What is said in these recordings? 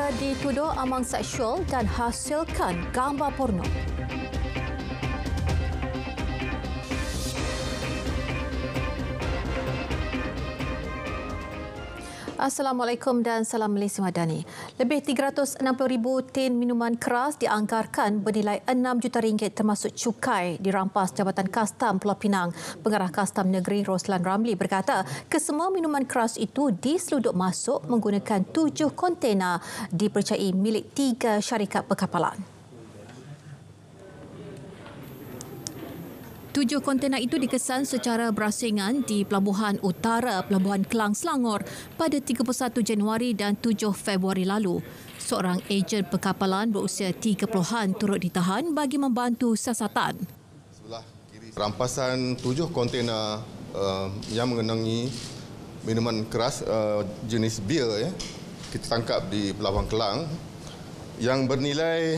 Tenaga dituduh amang seksual dan hasilkan gambar porno. Assalamualaikum dan salam Malaysia Madani. Lebih 360,000 tin minuman keras dianggarkan bernilai RM6 juta termasuk cukai dirampas Jabatan Kastam Pulau Pinang. Pengarah Kastam Negeri Roslan Ramli berkata, kesemua minuman keras itu diseluduk masuk menggunakan 7 kontena dipercayai milik 3 syarikat perkapalan. 7 kontena itu dikesan secara berasingan di Pelabuhan Utara Pelabuhan Kelang, Selangor pada 31 Januari dan 7 Februari lalu. Seorang ejen perkapalan berusia 30-an turut ditahan bagi membantu siasatan. Sebelah kiri rampasan 7 kontena yang mengenangi minuman keras jenis bir kita tangkap di Pelabuhan Kelang yang bernilai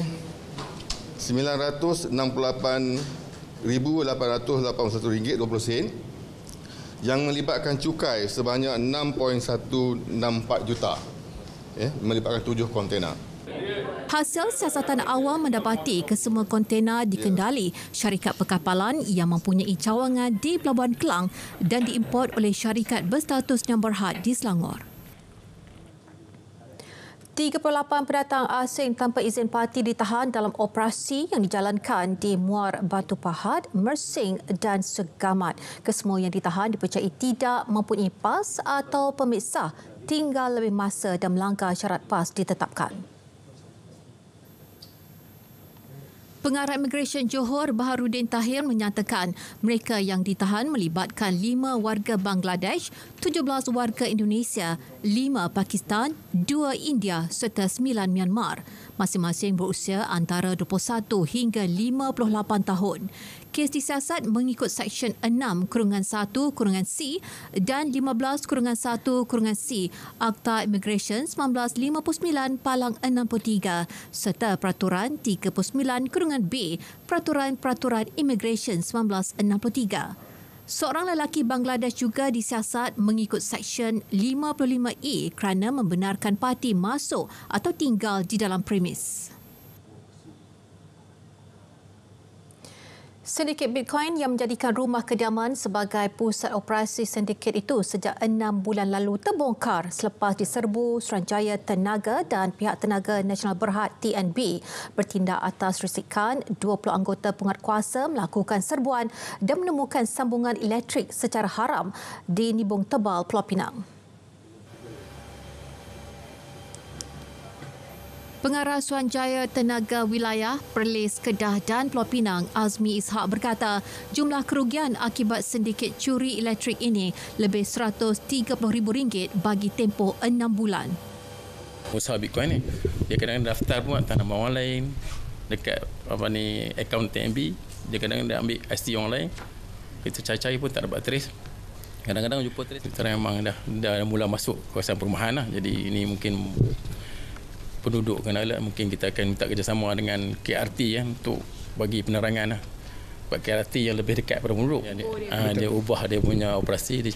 RM968,881.20 yang melibatkan cukai sebanyak RM6.164 juta, melibatkan 7 kontena. Hasil siasatan awam mendapati kesemua kontena dikendali syarikat perkapalan yang mempunyai cawangan di Pelabuhan Kelang dan diimport oleh syarikat berstatus yang berhad di Selangor. 38 pendatang asing tanpa izin parti ditahan dalam operasi yang dijalankan di Muar Batu Pahat, Mersing dan Segamat. Kesemua yang ditahan dipercayai tidak mempunyai pas atau permit sah, tinggal lebih masa dan melanggar syarat pas ditetapkan. Pengarah Immigration Johor Baharudin Tahir menyatakan mereka yang ditahan melibatkan 5 warga Bangladesh, 17 warga Indonesia, 5 Pakistan, 2 India serta 9 Myanmar. Masing-masing berusia antara 21 hingga 58 tahun. Kes disiasat mengikut Seksyen 6/1/C dan 15/1/C Akta Immigration 1959 Palang 63 serta Peraturan 39/B Peraturan Immigration 1963. Seorang lelaki Bangladesh juga disiasat mengikut Seksyen 55E kerana membenarkan parti masuk atau tinggal di dalam premis. Sindiket Bitcoin yang menjadikan rumah kediaman sebagai pusat operasi sindiket itu sejak 6 bulan lalu terbongkar selepas diserbu Suruhanjaya Tenaga dan pihak Tenaga Nasional Berhad TNB bertindak atas risikan 20 anggota penguatkuasa melakukan serbuan dan menemukan sambungan elektrik secara haram di Nibong Tebal, Pulau Pinang. Pengarah Suruhanjaya Tenaga Wilayah, Perlis, Kedah dan Pulau Pinang, Azmi Ishak berkata jumlah kerugian akibat sindiket curi elektrik ini lebih RM130,000 bagi tempoh 6 bulan. Usaha Bitcoin ni, dia kadang-kadang daftar pun tanam orang lain dekat akaun TNB, dia kadang-kadang ambil IC orang lain, kita cari-cari pun tak dapat trace. Kadang-kadang jumpa trace, kita memang dah mula masuk kawasan perumahan lah. Jadi ini mungkin penduduk kena mungkin kita akan minta kerjasama dengan KRT untuk bagi penerangan buat KRT yang lebih dekat pada penduduk. Dia ubah dia punya operasi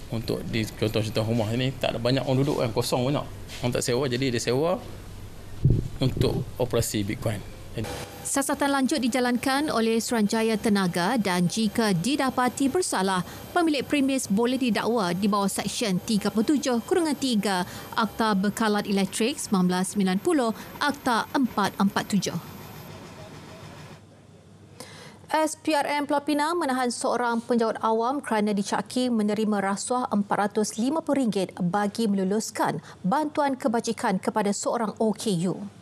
untuk di contoh-contoh rumah ini tak ada banyak orang duduk kosong banyak. Orang tak sewa, jadi dia sewa untuk operasi Bitcoin. Siasatan lanjut dijalankan oleh Suruhanjaya Tenaga dan jika didapati bersalah, pemilik premis boleh didakwa di bawah Seksyen 37/3 Akta Bekalan Elektrik 1990 Akta 447. SPRM Pulau Pinang menahan seorang penjawat awam kerana dicaki menerima rasuah RM450 bagi meluluskan bantuan kebajikan kepada seorang OKU.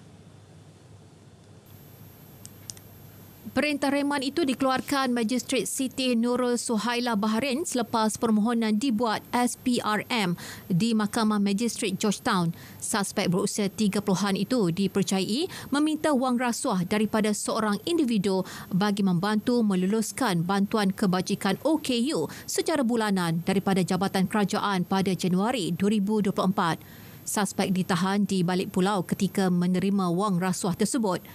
Perintah reman itu dikeluarkan Magistrate Siti Nurul Suhaila Baharin selepas permohonan dibuat SPRM di Mahkamah Magistrate Georgetown. Suspek berusia 30-an itu dipercayai meminta wang rasuah daripada seorang individu bagi membantu meluluskan bantuan kebajikan OKU secara bulanan daripada Jabatan Kerajaan pada Januari 2024. Suspek ditahan di balik pulau ketika menerima wang rasuah tersebut.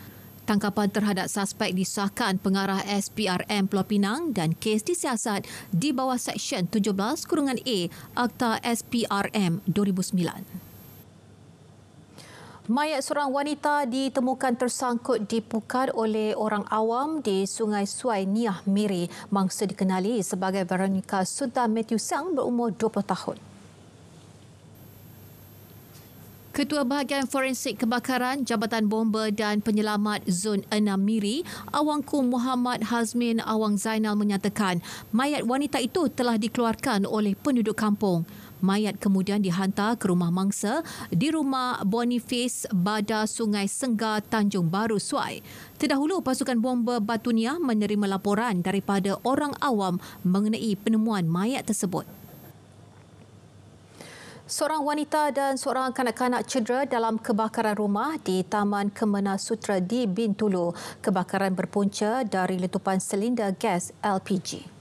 Tangkapan terhadap suspek disahkan pengarah SPRM Pulau Pinang dan kes disiasat di bawah Seksyen 17/A Akta SPRM 2009. Mayat seorang wanita ditemukan tersangkut dipukat oleh orang awam di Sungai Suai Niah Miri. Mangsa dikenali sebagai Veronica Sunta Matthew Sang berumur 20 tahun. Ketua Bahagian Forensik Kebakaran Jabatan Bomba dan Penyelamat Zon 6 Miri, Awangku Muhammad Hazmin Awang Zainal menyatakan mayat wanita itu telah dikeluarkan oleh penduduk kampung. Mayat kemudian dihantar ke rumah mangsa di rumah Boniface Bada Sungai Senggar Tanjung Baru Suai. Terdahulu pasukan bomba Batu Niah menerima laporan daripada orang awam mengenai penemuan mayat tersebut. Seorang wanita dan seorang kanak-kanak cedera dalam kebakaran rumah di Taman Kemena Sutra di Bintulu. Kebakaran berpunca dari letupan silinder gas LPG.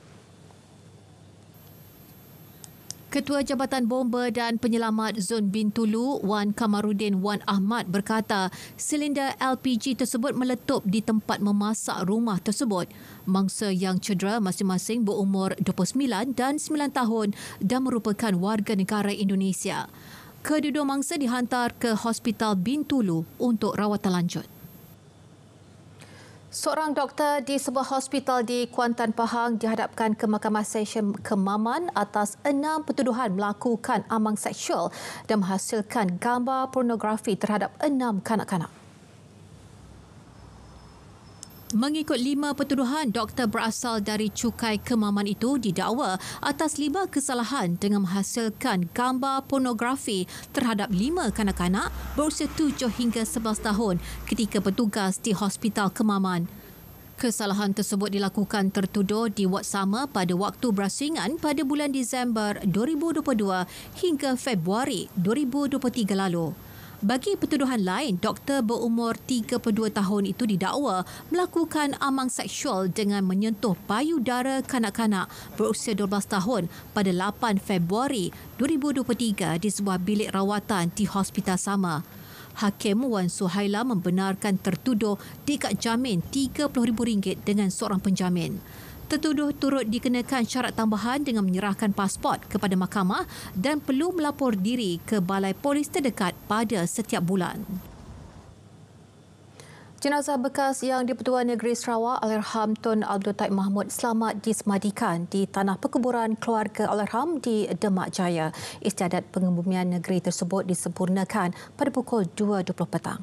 Ketua Jabatan Bomba dan Penyelamat Zon Bintulu, Wan Kamarudin Wan Ahmad berkata silinder LPG tersebut meletup di tempat memasak rumah tersebut. Mangsa yang cedera masing-masing berumur 29 dan 9 tahun dan merupakan warga negara Indonesia. Kedua-dua mangsa dihantar ke Hospital Bintulu untuk rawatan lanjut. Seorang doktor di sebuah hospital di Kuantan Pahang dihadapkan ke Mahkamah Session Kemaman atas 6 pertuduhan melakukan amang seksual dan menghasilkan gambar pornografi terhadap 6 kanak-kanak. Mengikut 5 pertuduhan, doktor berasal dari Cukai Kemaman itu didakwa atas 5 kesalahan dengan menghasilkan gambar pornografi terhadap 5 kanak-kanak berusia 7 hingga 11 tahun ketika bertugas di Hospital Kemaman. Kesalahan tersebut dilakukan tertuduh di wad sama pada waktu berasingan pada bulan Disember 2022 hingga Februari 2023 lalu. Bagi pertuduhan lain, doktor berumur 32 tahun itu didakwa melakukan amang seksual dengan menyentuh payudara kanak-kanak berusia 12 tahun pada 8 Februari 2023 di sebuah bilik rawatan di hospital sama. Hakim Wan Suhaila membenarkan tertuduh dikad jamin RM30,000 dengan seorang penjamin. Tertuduh turut dikenakan syarat tambahan dengan menyerahkan pasport kepada mahkamah dan perlu melapor diri ke balai polis terdekat pada setiap bulan. Jenazah bekas yang di-Pertuan Negeri Sarawak Allahyarham Tun Abdul Taib Mahmud selamat disemadikan di tanah perkuburan keluarga Allahyarham di Demak Jaya. Istiadat pengebumian negeri tersebut disempurnakan pada pukul 2.20 petang.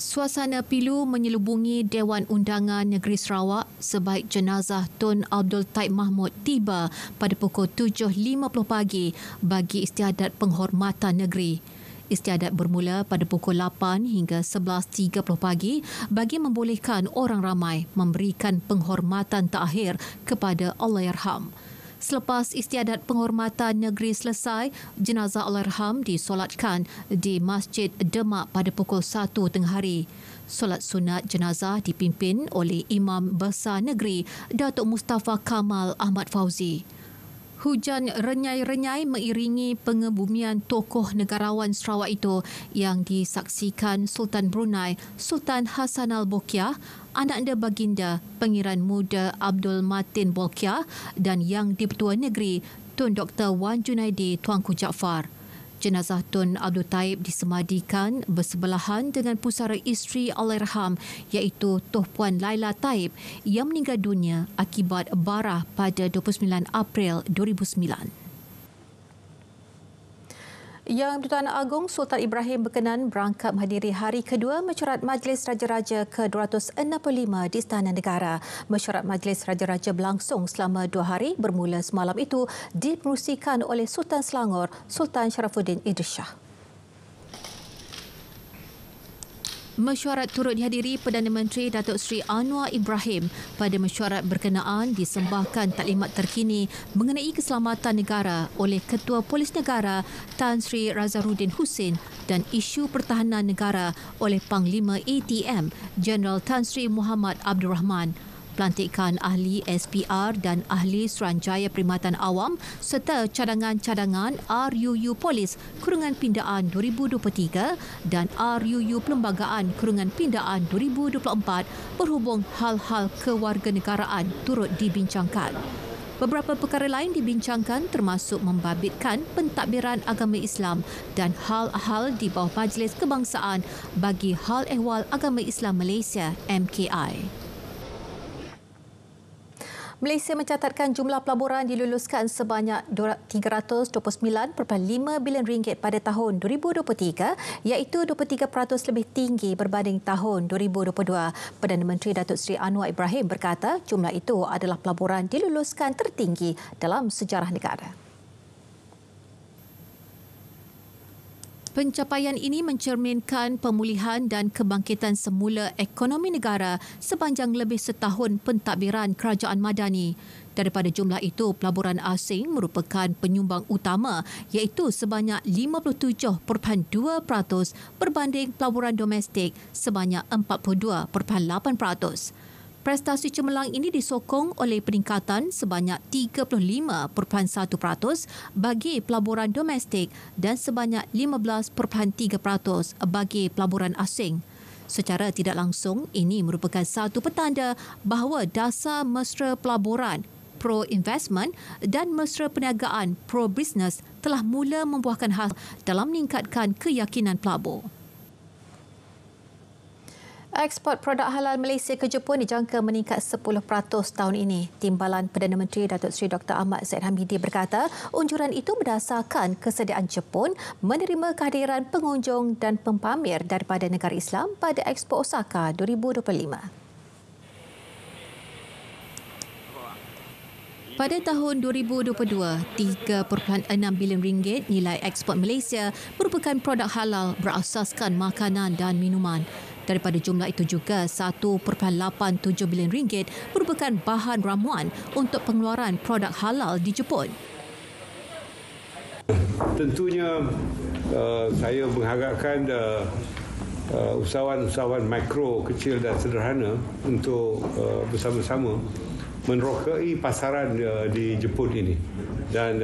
Suasana pilu menyelubungi Dewan Undangan Negeri Sarawak sebaik jenazah Tun Abdul Taib Mahmud tiba pada pukul 7.50 pagi bagi istiadat penghormatan negeri. Istiadat bermula pada pukul 8 hingga 11.30 pagi bagi membolehkan orang ramai memberikan penghormatan terakhir kepada Allahyarham. Selepas istiadat penghormatan negeri selesai, jenazah Allahyarham disolatkan di Masjid Demak pada pukul 1 tengah hari. Solat sunat jenazah dipimpin oleh Imam Besar Negeri Datuk Mustafa Kamal Ahmad Fauzi. Hujan renyai-renyai mengiringi pengebumian tokoh negarawan Sarawak itu yang disaksikan Sultan Brunei Sultan Hassanal Bolkiah, ananda baginda Pangeran Muda Abdul Matin Bolkiah dan Yang di-Pertua Negeri Tun Dr. Wan Junaidi Tuanku Jaafar. Jenazah Tun Abdul Taib disemadikan bersebelahan dengan pusara isteri Allahyarham iaitu Tuh Puan Laila Taib yang meninggal dunia akibat barah pada 29 April 2009. Yang Di-Pertuan Agong Sultan Ibrahim berkenan berangkat menghadiri hari kedua mesyuarat Majlis Raja-Raja ke-265 di Istana Negara. Mesyuarat Majlis Raja-Raja berlangsung selama 2 hari bermula semalam itu diperusikan oleh Sultan Selangor Sultan Sharafuddin Idris Shah. Mesyuarat turut dihadiri Perdana Menteri Datuk Seri Anwar Ibrahim. Pada mesyuarat berkenaan disembahkan taklimat terkini mengenai keselamatan negara oleh Ketua Polis Negara Tan Sri Razaruddin Husin dan isu pertahanan negara oleh Panglima ATM Jeneral Tan Sri Muhammad Abdul Rahman. Pelantikan ahli SPR dan ahli Suruhanjaya Perkhidmatan Awam serta cadangan-cadangan RUU Polis Kurungan Pindaan 2023 dan RUU Perlembagaan Kurungan Pindaan 2024 berhubung hal-hal kewarganegaraan turut dibincangkan. Beberapa perkara lain dibincangkan termasuk membabitkan pentadbiran agama Islam dan hal-hal di bawah Majlis Kebangsaan bagi Hal Ehwal Agama Islam Malaysia MKI. Malaysia mencatatkan jumlah pelaburan diluluskan sebanyak RM329.5 bilion pada tahun 2023 iaitu 23% lebih tinggi berbanding tahun 2022. Perdana Menteri Datuk Seri Anwar Ibrahim berkata jumlah itu adalah pelaburan diluluskan tertinggi dalam sejarah negara. Pencapaian ini mencerminkan pemulihan dan kebangkitan semula ekonomi negara sepanjang lebih setahun pentadbiran kerajaan madani. Daripada jumlah itu, pelaburan asing merupakan penyumbang utama iaitu sebanyak 57.2% berbanding pelaburan domestik sebanyak 42.8%. Prestasi cemerlang ini disokong oleh peningkatan sebanyak 35.1% bagi pelaburan domestik dan sebanyak 15.3% bagi pelaburan asing. Secara tidak langsung, ini merupakan satu petanda bahawa dasar mesra pelaburan pro-investment dan mesra perniagaan pro-business telah mula membuahkan hasil dalam meningkatkan keyakinan pelabur. Ekspor produk halal Malaysia ke Jepun dijangka meningkat 10% tahun ini. Timbalan Perdana Menteri Datuk Seri Dr. Ahmad Zahid Hamidi berkata, unjuran itu berdasarkan kesediaan Jepun menerima kehadiran pengunjung dan pempamer daripada negara Islam pada Expo Osaka 2025. Pada tahun 2022, RM3.6 bilion nilai ekspor Malaysia merupakan produk halal berasaskan makanan dan minuman. Daripada jumlah itu juga, RM1.87 bilion merupakan bahan ramuan untuk pengeluaran produk halal di Jepun. Tentunya saya mengharapkan usahawan-usahawan mikro, kecil dan sederhana untuk bersama-sama menerokai pasaran di Jepun ini. Dan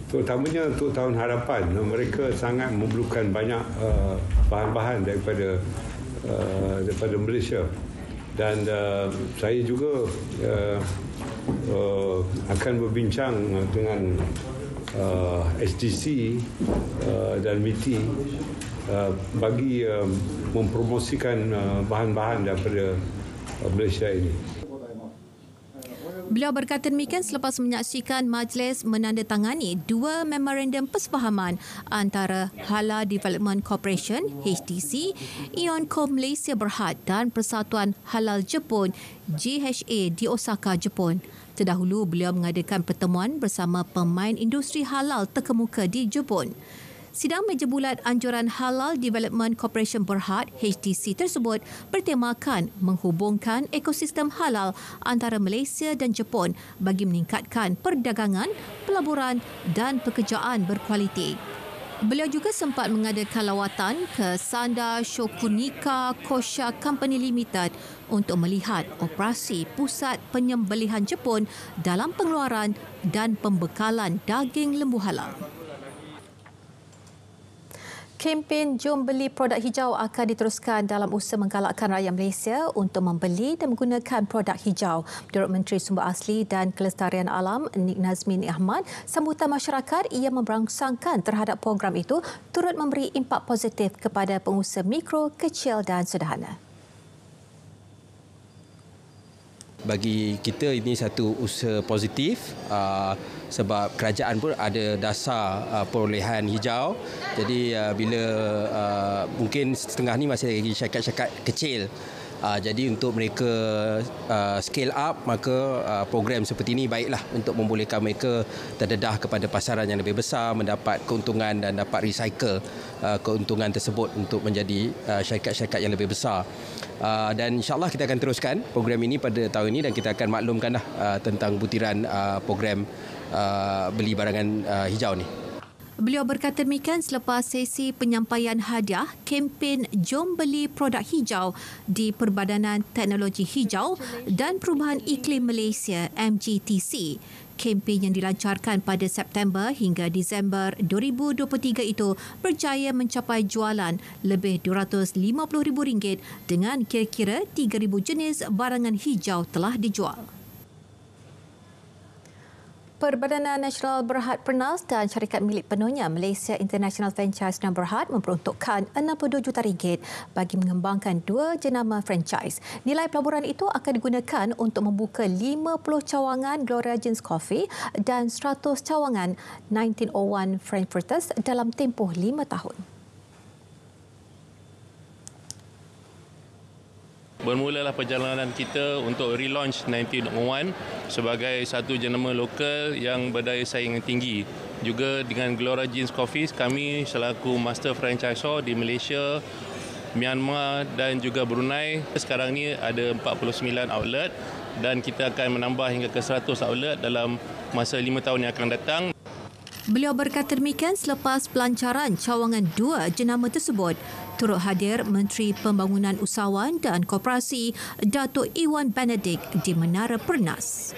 terutamanya untuk tahun hadapan, mereka sangat memerlukan banyak bahan-bahan daripada Malaysia. Dan saya juga akan berbincang dengan SGC dan MITI bagi mempromosikan bahan-bahan daripada Malaysia ini. Beliau berkata demikian selepas menyaksikan majlis menandatangani dua memorandum persefahaman antara Halal Development Corporation (HDC), Ionco Malaysia Berhad dan Persatuan Halal Jepun (GHA) di Osaka, Jepun. Terdahulu beliau mengadakan pertemuan bersama pemain industri halal terkemuka di Jepun. Sidang meja bulat anjuran Halal Development Corporation Berhad (HDC) tersebut bertemakan menghubungkan ekosistem halal antara Malaysia dan Jepun bagi meningkatkan perdagangan, pelaburan dan pekerjaan berkualiti. Beliau juga sempat mengadakan lawatan ke Sanda Shokunika Kosha Company Limited untuk melihat operasi pusat penyembelihan Jepun dalam pengeluaran dan pembekalan daging lembu halal. Kempen Jom Beli Produk Hijau akan diteruskan dalam usaha menggalakkan rakyat Malaysia untuk membeli dan menggunakan produk hijau. Menurut Menteri Sumber Asli dan Kelestarian Alam Nik Nazmin Ahmad, sambutan masyarakat ia memberangsangkan terhadap program itu turut memberi impak positif kepada pengusaha mikro, kecil dan sederhana. Bagi kita ini satu usaha positif sebab kerajaan pun ada dasar perolehan hijau. Jadi bila mungkin setengah ni masih lagi syarikat-syarikat kecil. Jadi untuk mereka scale up, maka program seperti ini baiklah untuk membolehkan mereka terdedah kepada pasaran yang lebih besar, mendapat keuntungan dan dapat recycle keuntungan tersebut untuk menjadi syarikat-syarikat yang lebih besar. Dan insyaAllah kita akan teruskan program ini pada tahun ini dan kita akan maklumkanlah tentang butiran program beli barangan hijau ni. Beliau berkata demikian selepas sesi penyampaian hadiah kempen Jom Beli Produk Hijau di Perbadanan Teknologi Hijau dan Perubahan Iklim Malaysia (MGTC). Kempen yang dilancarkan pada September hingga Disember 2023 itu berjaya mencapai jualan lebih RM250,000 dengan kira-kira 3,000 jenis barangan hijau telah dijual. Perbadanan Nasional Berhad Pernas dan syarikat milik penuhnya Malaysia International Franchise dan Berhad memperuntukkan RM62 juta bagi mengembangkan 2 jenama franchise. Nilai pelaburan itu akan digunakan untuk membuka 50 cawangan Gloria Jeans Coffee dan 100 cawangan 1901 Frankfurters dalam tempoh 5 tahun. Bermulalah perjalanan kita untuk relaunch 1901 sebagai satu jenama lokal yang berdaya saing yang tinggi. Juga dengan Gloria Jeans Coffee, kami selaku master franchisor di Malaysia, Myanmar dan juga Brunei. Sekarang ni ada 49 outlet dan kita akan menambah hingga ke 100 outlet dalam masa 5 tahun yang akan datang. Beliau berkata demikian selepas pelancaran cawangan 2 jenama tersebut. Turut hadir Menteri Pembangunan Usahawan dan Koperasi Datuk Iwan Benedik di Menara Pernas.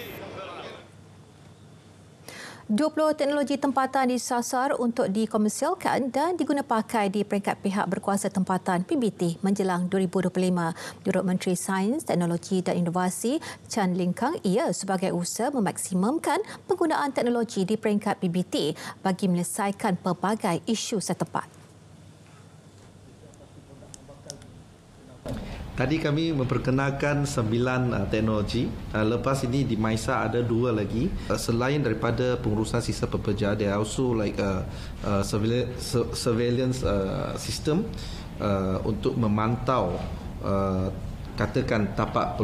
20 teknologi tempatan disasar untuk dikomersialkan dan diguna pakai di peringkat pihak berkuasa tempatan PBT menjelang 2025. Menurut Menteri Sains, Teknologi dan Inovasi Chan Ling Kang, ia sebagai usaha memaksimumkan penggunaan teknologi di peringkat PBT bagi menyelesaikan pelbagai isu setempat. Tadi kami memperkenalkan 9 teknologi. Lepas ini di MISA ada 2 lagi. Selain daripada pengurusan sistem pekerja, there are also like surveillance system untuk memantau katakan tapak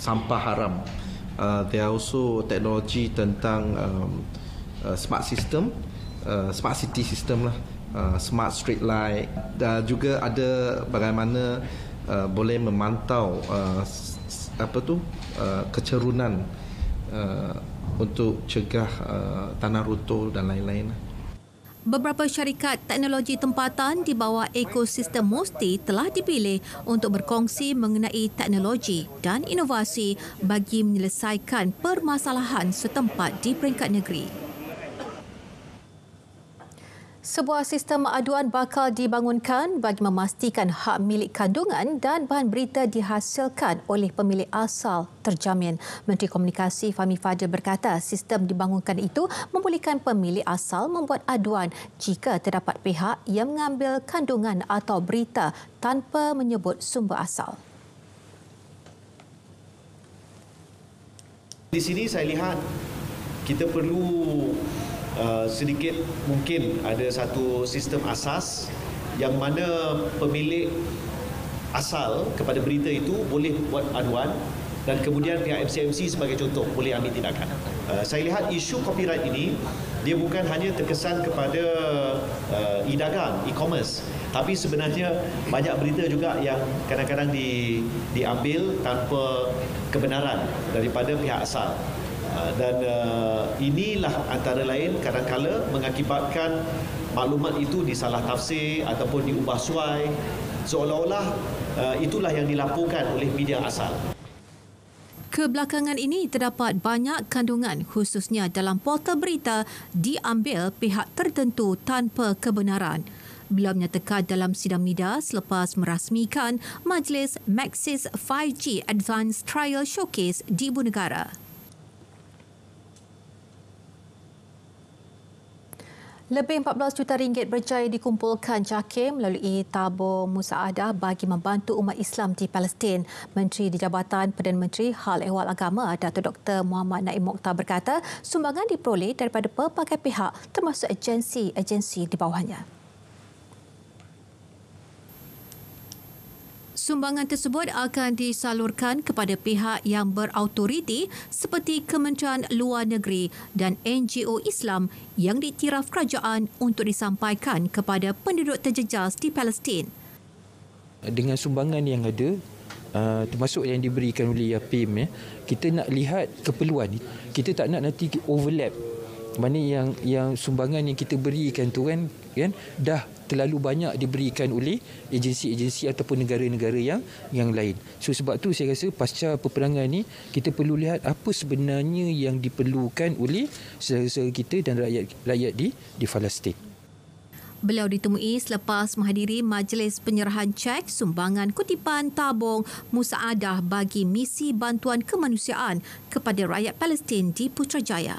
sampah haram. There are also teknologi tentang smart system, smart city system lah. Smart street light dan juga ada bagaimana boleh memantau kecerunan untuk cegah tanah runtuh dan lain-lain. Beberapa syarikat teknologi tempatan di bawah ekosistem Musti telah dipilih untuk berkongsi mengenai teknologi dan inovasi bagi menyelesaikan permasalahan setempat di peringkat negeri. Sebuah sistem aduan bakal dibangunkan bagi memastikan hak milik kandungan dan bahan berita dihasilkan oleh pemilik asal terjamin. Menteri Komunikasi Fahmi Fadil berkata sistem dibangunkan itu membolehkan pemilik asal membuat aduan jika terdapat pihak yang mengambil kandungan atau berita tanpa menyebut sumber asal. Di sini saya lihat kita perlu sedikit mungkin ada satu sistem asas yang mana pemilik asal kepada berita itu boleh buat aduan dan kemudian pihak MCMC sebagai contoh boleh ambil tindakan. Saya lihat isu copyright ini dia bukan hanya terkesan kepada e-dagang, e-commerce, tapi sebenarnya banyak berita juga yang kadang-kadang diambil tanpa kebenaran daripada pihak asal. Dan inilah antara lain kadang-kala mengakibatkan maklumat itu disalah tafsir ataupun diubah suai seolah-olah itulah yang dilaporkan oleh media asal. Kebelakangan ini terdapat banyak kandungan khususnya dalam portal berita diambil pihak tertentu tanpa kebenaran. Beliau menyatakan dalam sidang media selepas merasmikan Majlis Maxis 5G Advanced Trial Showcase di Ibu Negara. Lebih RM14 juta berjaya dikumpulkan JAKIM melalui tabur musaadah bagi membantu umat Islam di Palestin. Menteri di Jabatan Perdana Menteri Hal Ehwal Agama Datuk Dr. Muhammad Naim Mokhtar berkata sumbangan diperoleh daripada pelbagai pihak termasuk agensi-agensi di bawahnya. Sumbangan tersebut akan disalurkan kepada pihak yang berautoriti seperti Kementerian Luar Negeri dan NGO Islam yang diiktiraf kerajaan untuk disampaikan kepada penduduk terjejas di Palestin. Dengan sumbangan yang ada, termasuk yang diberikan oleh YAPIM, kita nak lihat keperluan. Kita tak nak nanti overlap. Mana yang sumbangan yang kita berikan tu kan dah terlalu banyak diberikan oleh agensi-agensi ataupun negara-negara yang lain. So sebab tu saya rasa pasca peperangan ni kita perlu lihat apa sebenarnya yang diperlukan oleh saudara-saudara kita dan rakyat di Palestin. Beliau ditemui selepas menghadiri majlis penyerahan cek sumbangan kutipan tabung musaadah bagi misi bantuan kemanusiaan kepada rakyat Palestin di Putrajaya.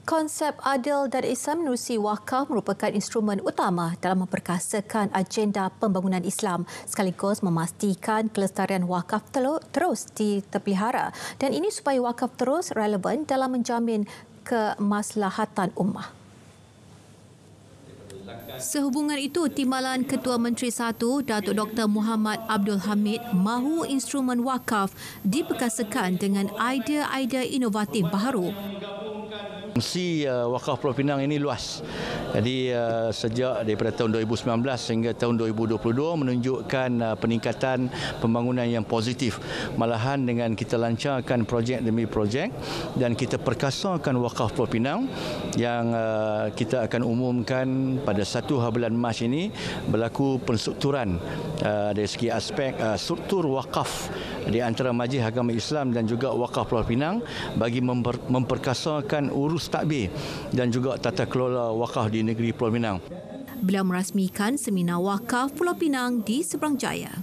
Konsep adil dan ihsan menerusi wakaf merupakan instrumen utama dalam memperkasakan agenda pembangunan Islam sekaligus memastikan kelestarian wakaf terus dipelihara dan ini supaya wakaf terus relevan dalam menjamin kemaslahatan ummah. Sehubungan itu, Timbalan Ketua Menteri 1 Datuk Dr. Muhammad Abdul Hamid mahu instrumen wakaf diperkasakan dengan idea-idea inovatif baharu. Fungsi wakaf Pulau Pinang ini luas. Jadi sejak daripada tahun 2019 hingga tahun 2022 menunjukkan peningkatan pembangunan yang positif. Malahan dengan kita lancarkan projek demi projek dan kita perkasakan wakaf Pulau Pinang yang kita akan umumkan pada 1 bulan Mac ini berlaku penstrukturan dari segi aspek struktur wakaf di antara Majlis Agama Islam dan juga wakaf Pulau Pinang bagi memperkasakan urus takbir dan juga tata kelola wakaf di negeri Pulau Pinang. Beliau merasmikan seminar wakaf Pulau Pinang di Seberang Jaya.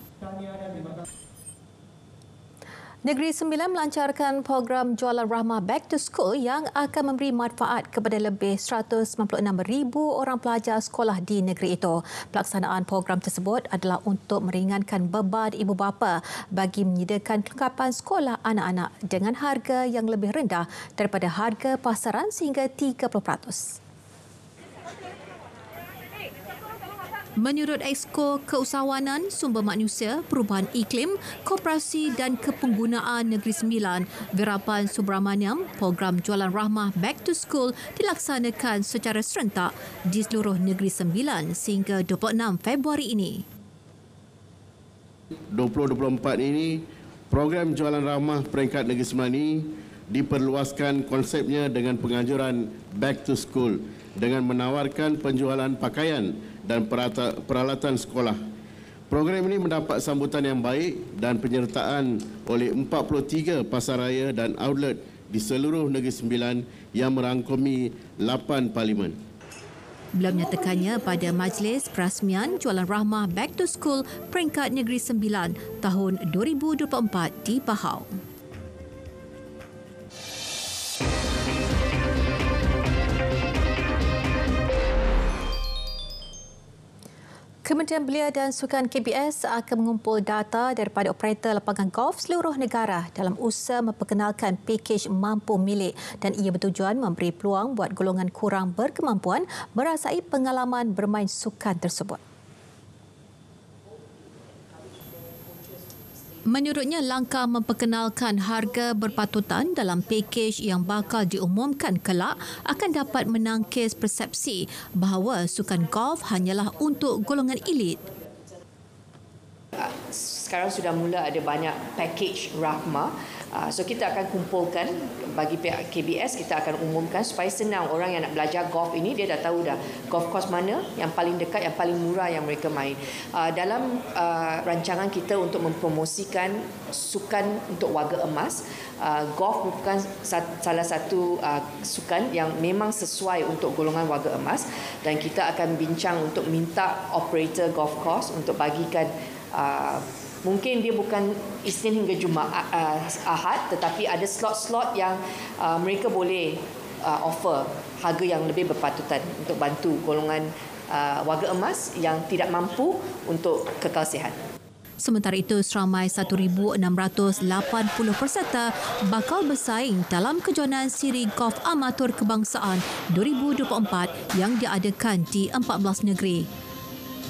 Negeri Sembilan melancarkan program Jualan Rahmah Back to School yang akan memberi manfaat kepada lebih 196,000 orang pelajar sekolah di negeri itu. Pelaksanaan program tersebut adalah untuk meringankan beban ibu bapa bagi menyediakan kelengkapan sekolah anak-anak dengan harga yang lebih rendah daripada harga pasaran sehingga 30%. Menurut Exko Keusahawanan Sumber Manusia, Perubahan Iklim, Koperasi dan Kepenggunaan Negeri Sembilan, Virapan Subramaniam, program Jualan Rahmah Back to School dilaksanakan secara serentak di seluruh Negeri Sembilan sehingga 26 Februari ini. 2024 ini, program Jualan Rahmah peringkat Negeri Sembilan ini diperluaskan konsepnya dengan penganjuran Back to School dengan menawarkan penjualan pakaian dan peralatan sekolah. Program ini mendapat sambutan yang baik dan penyertaan oleh 43 pasaraya dan outlet di seluruh Negeri Sembilan yang merangkumi 8 parlimen. Beliau menyatakannya pada majlis perasmian Jualan Rahmah Back to School peringkat Negeri Sembilan tahun 2024 di Pahang. Kementerian Belia dan Sukan KBS akan mengumpul data daripada operator lapangan golf seluruh negara dalam usaha memperkenalkan pakej mampu milik dan ia bertujuan memberi peluang buat golongan kurang berkemampuan merasai pengalaman bermain sukan tersebut. Menurutnya, langkah memperkenalkan harga berpatutan dalam pakej yang bakal diumumkan kelak akan dapat menangkis persepsi bahawa sukan golf hanyalah untuk golongan elit. Sekarang sudah mula ada banyak pakej rahmah. So kita akan kumpulkan bagi pihak KBS, kita akan umumkan supaya senang orang yang nak belajar golf ini, dia dah tahu dah golf course mana yang paling dekat, yang paling murah yang mereka main. Dalam rancangan kita untuk mempromosikan sukan untuk warga emas, golf merupakan salah satu sukan yang memang sesuai untuk golongan warga emas dan kita akan bincang untuk minta operator golf course untuk bagikan mungkin dia bukan Isnin hingga Jumaat, Ahad, tetapi ada slot-slot yang mereka boleh offer harga yang lebih berpatutan untuk bantu golongan warga emas yang tidak mampu untuk kekal sihat. Sementara itu, seramai 1,680 peserta bakal bersaing dalam kejohanan Siri Golf Amatur Kebangsaan 2024 yang diadakan di 14 negeri.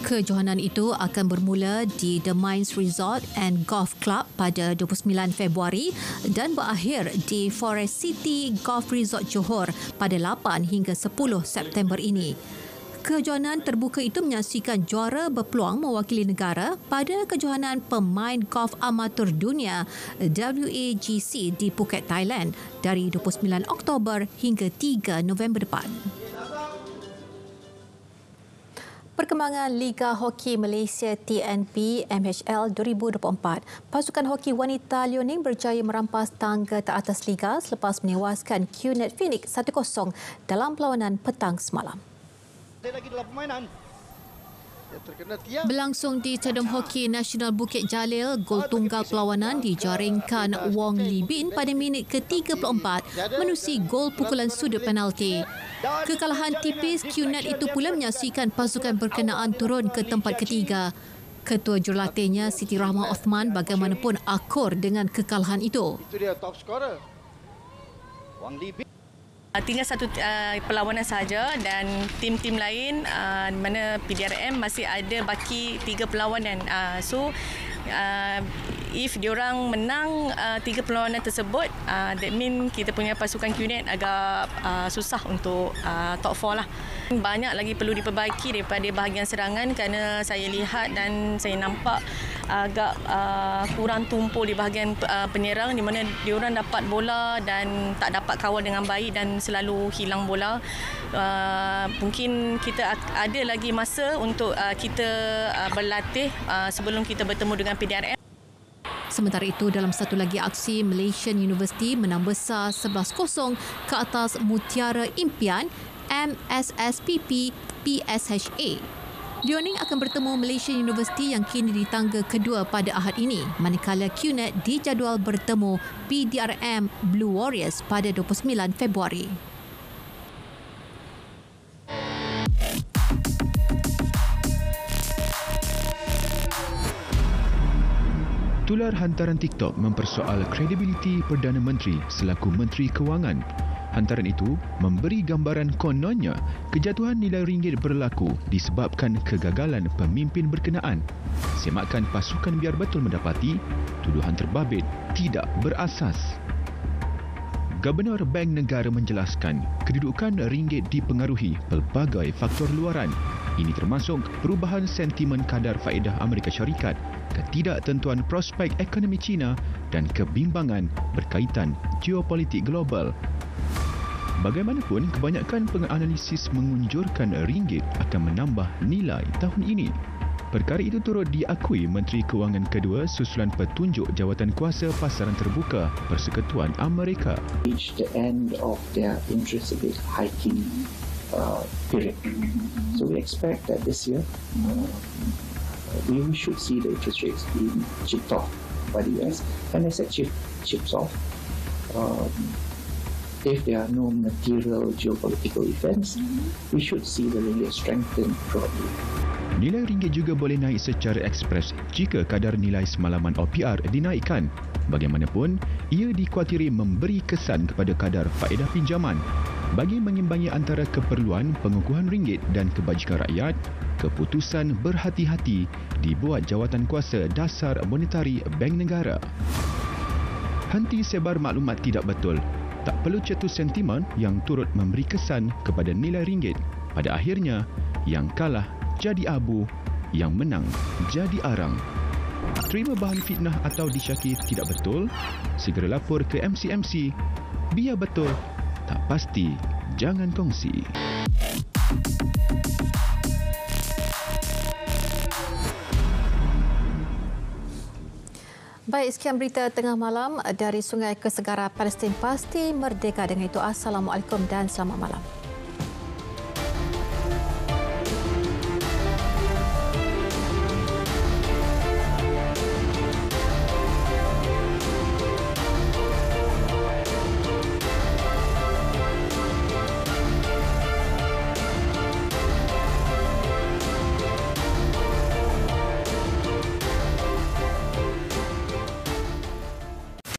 Kejohanan itu akan bermula di The Mines Resort and Golf Club pada 29 Februari dan berakhir di Forest City Golf Resort Johor pada 8 hingga 10 September ini. Kejohanan terbuka itu menyaksikan juara berpeluang mewakili negara pada kejohanan pemain golf amatur dunia WAGC di Phuket, Thailand dari 29 Oktober hingga 3 November depan. Perkembangan Liga Hoki Malaysia TNP MHL 2024. Pasukan hoki wanita Leoning berjaya merampas tangga teratas Liga selepas menewaskan QNet Phoenix 1-0 dalam perlawanan petang semalam. Dia lagi dalam permainan. Berlangsung di Stadium Hoki Nasional Bukit Jalil, gol tunggal perlawanan dijaringkan Wong Lee Bin pada minit ke-34 menerusi gol pukulan sudut penalti. Kekalahan tipis QNet itu pula menyaksikan pasukan berkenaan turun ke tempat ketiga. Ketua jurulatihnya Siti Rahma Osman bagaimanapun akur dengan kekalahan itu. Itu dia top scorer. Wang Lee Bin. Tinggal satu perlawanan sahaja dan tim-tim lain di mana PDRM masih ada baki 3 perlawanan. So if diorang menang 3 perlawanan tersebut, that mean kita punya pasukan QNet agak susah untuk top 4 lah. Banyak lagi perlu diperbaiki daripada bahagian serangan kerana saya lihat dan saya nampak agak kurang tumpul di bahagian penyerang di mana diorang dapat bola dan tak dapat kawal dengan baik dan selalu hilang bola. Mungkin kita ada lagi masa untuk kita berlatih sebelum kita bertemu dengan PDRM. Sementara itu, dalam satu lagi aksi, Malaysian University menang besar 11-0 ke atas Mutiara Impian MSSPP PSHA. Learning akan bertemu Malaysian University yang kini di tangga kedua pada Ahad ini, manakala QNet dijadual bertemu PDRM Blue Warriors pada 29 Februari. Tular hantaran TikTok mempersoal kredibiliti Perdana Menteri selaku Menteri Kewangan. Hantaran itu memberi gambaran kononnya kejatuhan nilai ringgit berlaku disebabkan kegagalan pemimpin berkenaan. Semakan pasukan biar betul mendapati tuduhan terbabit tidak berasas. Gubernur Bank Negara menjelaskan kedudukan ringgit dipengaruhi pelbagai faktor luaran. Ini termasuk perubahan sentimen kadar faedah Amerika Syarikat, ketidaktentuan prospek ekonomi China dan kebimbangan berkaitan geopolitik global. Bagaimanapun, kebanyakan penganalisis mengunjurkan ringgit akan menambah nilai tahun ini. Perkara itu turut diakui Menteri Kewangan kedua susulan petunjuk jawatan kuasa pasaran terbuka Persekutuan Amerika. Reach the end of their interest rate hiking period. So we expect that this year we should see the interest rates being chipped off by the US, and as that chips off, if there are no material geopolitical events, we should see the ringgit strengthen broadly. Nilai ringgit juga boleh naik secara ekspres jika kadar nilai semalaman OPR dinaikkan. Bagaimanapun, ia dikuatiri memberi kesan kepada kadar faedah pinjaman. Bagi mengimbangi antara keperluan pengukuhan ringgit dan kebajikan rakyat, keputusan berhati-hati dibuat Jawatan Kuasa Dasar Monetari Bank Negara. Henti sebar maklumat tidak betul. Tak perlu cetus sentimen yang turut memberi kesan kepada nilai ringgit. Pada akhirnya, yang kalah jadi abu, yang menang jadi arang. Terima bahan fitnah atau disyaki tidak betul, segera lapor ke MCMC. Biar betul, tak pasti, jangan kongsi. Baik, sekian berita tengah malam dari Sungai Kesegara Palestin. Pasti merdeka. Dengan itu, Assalamualaikum dan selamat malam.